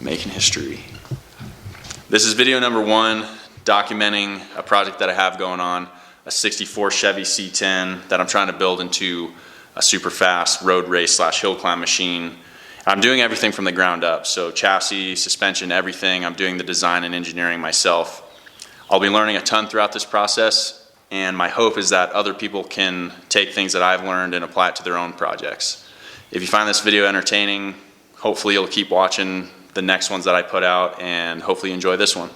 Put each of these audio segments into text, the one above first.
making history. This is video number 1, documenting a project that I have going on, a 64 Chevy C10 that I'm trying to build into a super fast road race / hill climb machine. I'm doing everything from the ground up, so chassis, suspension, everything. I'm doing the design and engineering myself. I'll be learning a ton throughout this process, and my hope is that other people can take things that I've learned and apply it to their own projects. If you find this video entertaining, hopefully you'll keep watching the next ones that I put out, and hopefully you enjoy this one.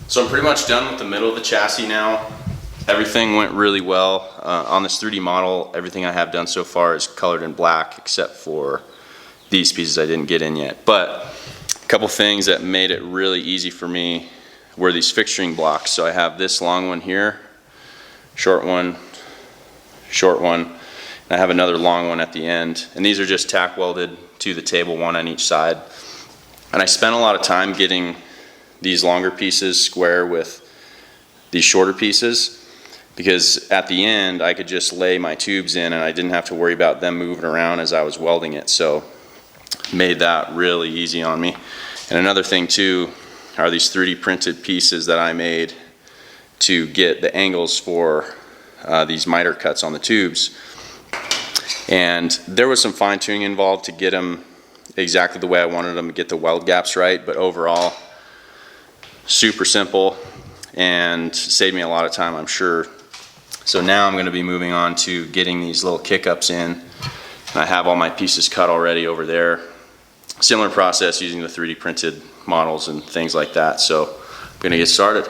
So I'm pretty much done with the middle of the chassis now. Everything went really well. On this 3D model, everything I have done so far is colored in black, except for these pieces I didn't get in yet. But a couple things that made it really easy for me were these fixturing blocks. So I have this long one here, short one, and I have another long one at the end. And these are just tack welded to the table, one on each side. And I spent a lot of time getting these longer pieces square with these shorter pieces, because at the end I could just lay my tubes in and I didn't have to worry about them moving around as I was welding it. So made that really easy on me. And another thing too are these 3D printed pieces that I made to get the angles for these miter cuts on the tubes. And there was some fine tuning involved to get them exactly the way I wanted them, to get the weld gaps right, but overall super simple and saved me a lot of time, I'm sure. So now I'm going to be moving on to getting these little kick-ups in, and I have all my pieces cut already over there. Similar process using the 3D printed models and things like that. So I'm going to get started.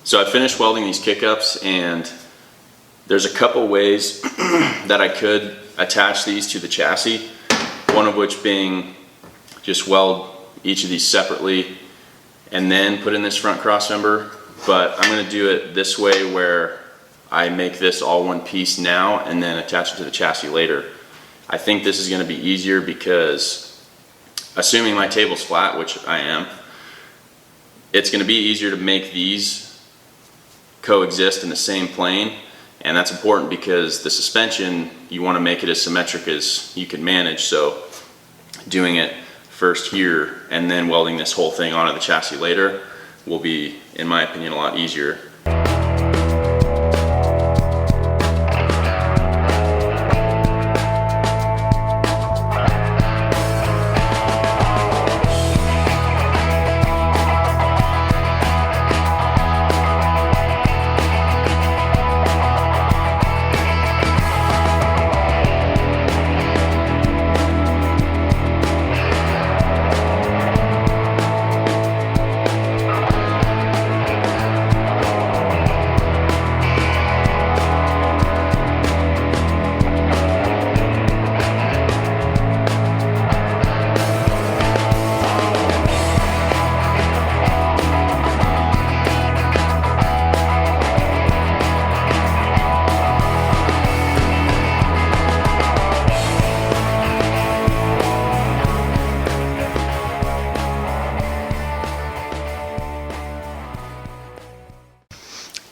So I finished welding these kick-ups, and there's a couple ways that I could attach these to the chassis. One of which being just weld each of these separately and then put in this front cross member. But I'm going to do it this way, where I make this all one piece now and then attach it to the chassis later. I think this is going to be easier because, assuming my table's flat, which I am, it's going to be easier to make these coexist in the same plane. And that's important because the suspension, you want to make it as symmetric as you can manage. So doing it first here and then welding this whole thing onto the chassis later will be, in my opinion, a lot easier.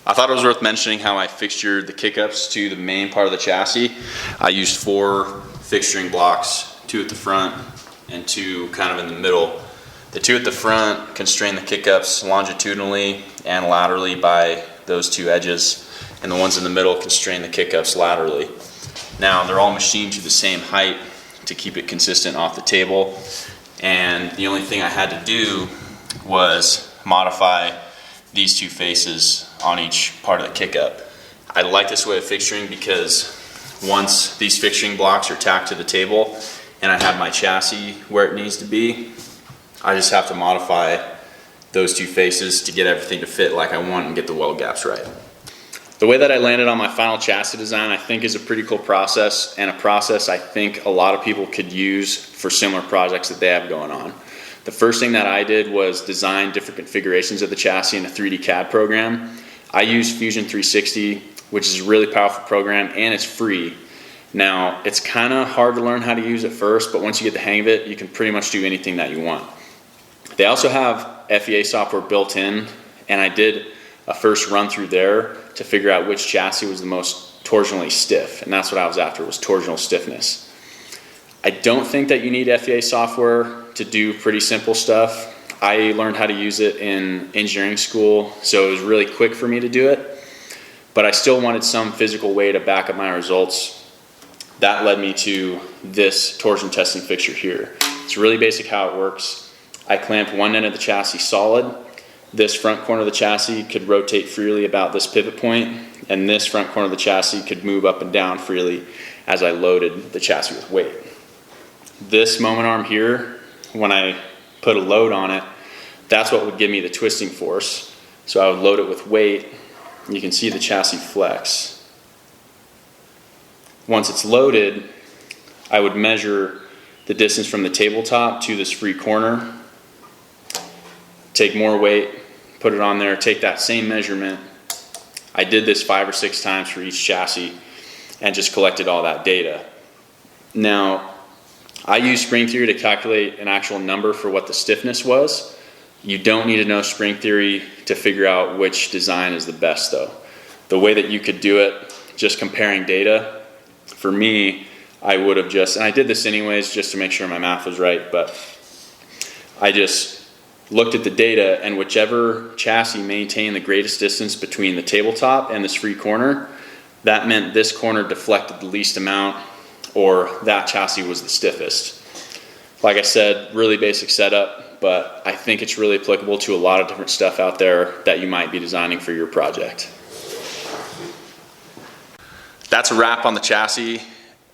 I thought it was worth mentioning how I fixtured the kick-ups to the main part of the chassis. I used four fixturing blocks, 2 at the front and 2 kind of in the middle. The 2 at the front constrain the kick-ups longitudinally and laterally by those 2 edges, and the ones in the middle constrain the kick-ups laterally. Now they're all machined to the same height to keep it consistent off the table, and the only thing I had to do was modify these 2 faces on each part of the kick-up. I like this way of fixturing because once these fixturing blocks are tacked to the table and I have my chassis where it needs to be, I just have to modify those 2 faces to get everything to fit like I want and get the weld gaps right. The way that I landed on my final chassis design I think is a pretty cool process, and a process I think a lot of people could use for similar projects that they have going on. The first thing that I did was design different configurations of the chassis in a 3D CAD program. I use Fusion 360, which is a really powerful program, and it's free. Now, it's kind of hard to learn how to use at first, but once you get the hang of it, you can pretty much do anything that you want. They also have FEA software built in, and I did a first run through there to figure out which chassis was the most torsionally stiff, and that's what I was after, was torsional stiffness. I don't think that you need FEA software to do pretty simple stuff. I learned how to use it in engineering school, so it was really quick for me to do it, but I still wanted some physical way to back up my results. That led me to this torsion testing fixture here. It's really basic how it works. I clamped one end of the chassis solid. This front corner of the chassis could rotate freely about this pivot point, and this front corner of the chassis could move up and down freely as I loaded the chassis with weight. This moment arm here, when I put a load on it, that's what would give me the twisting force. So I would load it with weight, and you can see the chassis flex. Once it's loaded, I would measure the distance from the tabletop to this free corner, take more weight, put it on there, take that same measurement. I did this 5 or 6 times for each chassis and just collected all that data. Now, I use spring theory to calculate an actual number for what the stiffness was. You don't need to know spring theory to figure out which design is the best though. The way that you could do it, just comparing data, for me, I would have just, and I did this anyways just to make sure my math was right, but I just looked at the data, and whichever chassis maintained the greatest distance between the tabletop and this free corner, that meant this corner deflected the least amount, or that chassis was the stiffest. Like I said, really basic setup, but I think it's really applicable to a lot of different stuff out there that you might be designing for your project. That's a wrap on the chassis.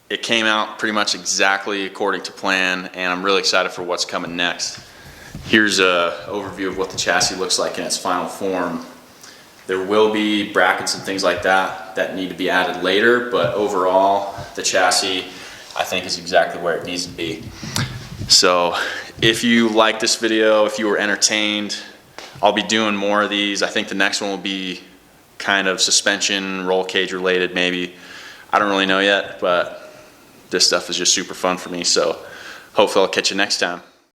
It came out pretty much exactly according to plan, and I'm really excited for what's coming next. Here's an overview of what the chassis looks like in its final form. There will be brackets and things like that that need to be added later, but overall, the chassis, I think, is exactly where it needs to be. So if you like this video, if you were entertained, I'll be doing more of these. I think the next one will be kind of suspension, roll cage related maybe. I don't really know yet, but this stuff is just super fun for me, so hopefully I'll catch you next time.